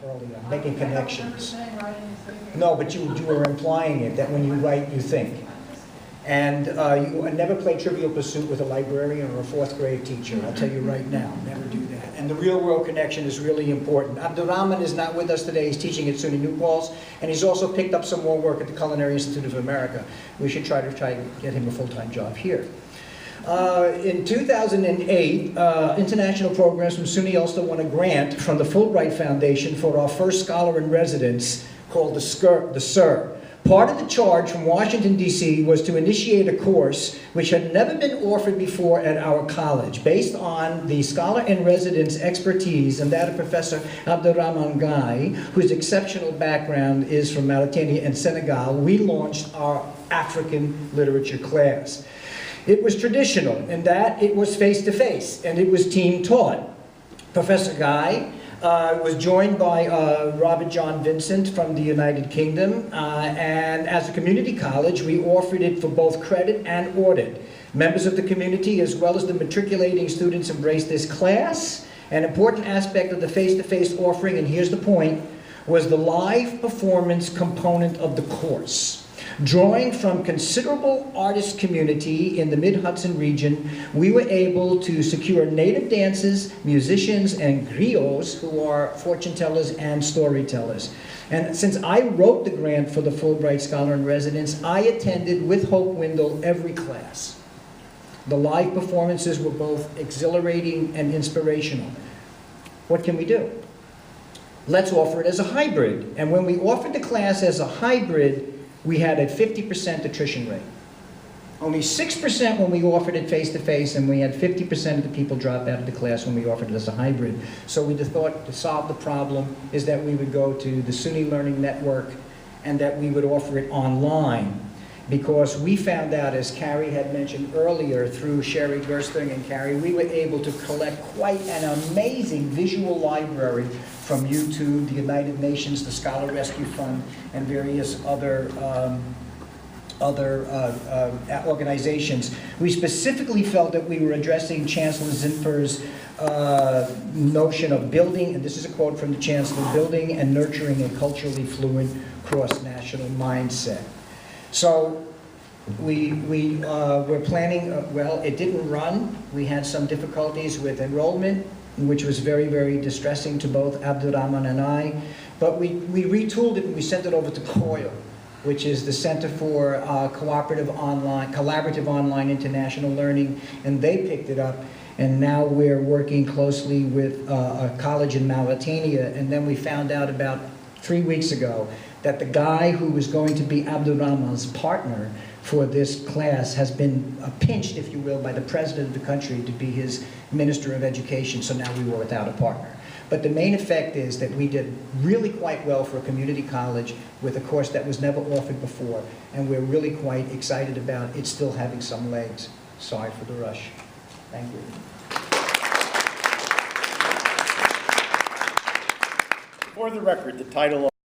earlier, making connections. No, but you were implying it, that when you write, you think. And you never play Trivial Pursuit with a librarian or a fourth grade teacher. I'll tell you right now, never do that. And the real world connection is really important. Abdou is not with us today. He's teaching at SUNY New Paltz, and he's also picked up some more work at the Culinary Institute of America. We should try to get him a full-time job here. In 2008, international programs from SUNY Ulster won a grant from the Fulbright Foundation for our first scholar in residence called the SIR. Part of the charge from Washington, D.C. was to initiate a course which had never been offered before at our college. Based on the scholar in residence expertise and that of Professor Abdou Gaye, whose exceptional background is from Mauritania and Senegal, we launched our African literature class. It was traditional in that it was face-to-face and it was team-taught. Professor Gaye was joined by Robert John Vincent from the United Kingdom, and as a community college, we offered it for both credit and audit. Members of the community, as well as the matriculating students, embraced this class. An important aspect of the face-to-face offering, and here's the point, was the live performance component of the course. Drawing from considerable artist community in the Mid-Hudson region, we were able to secure native dancers, musicians, and griots, who are fortune tellers and storytellers. And since I wrote the grant for the Fulbright Scholar in Residence, I attended with Hope Windle every class. The live performances were both exhilarating and inspirational. What can we do? Let's offer it as a hybrid. And when we offered the class as a hybrid, we had a 50% attrition rate. Only 6% when we offered it face-to-face, and we had 50% of the people drop out of the class when we offered it as a hybrid. So we thought to solve the problem is that we would go to the SUNY Learning Network and that we would offer it online. Because we found out, as Carrie had mentioned earlier, through Sherry Gersting and Carrie, we were able to collect quite an amazing visual library from YouTube, the United Nations, the Scholar Rescue Fund, and various other organizations. We specifically felt that we were addressing Chancellor Zinfer's notion of building, and this is a quote from the Chancellor, building and nurturing a culturally fluent cross-national mindset. So we were planning, well, it didn't run. We had some difficulties with enrollment, which was very, very distressing to both Abdou and I. But we retooled it and we sent it over to COIL, which is the Center for Collaborative Online International Learning, and they picked it up. And now we're working closely with a college in Mauritania, and then we found out about 3 weeks ago that the guy who was going to be Abdou partner for this class has been pinched, if you will, by the president of the country to be his Minister of Education, so now we were without a partner. But the main effect is that we did really quite well for a community college with a course that was never offered before, and we're really quite excited about it still having some legs. Sorry for the rush. Thank you. For the record, the title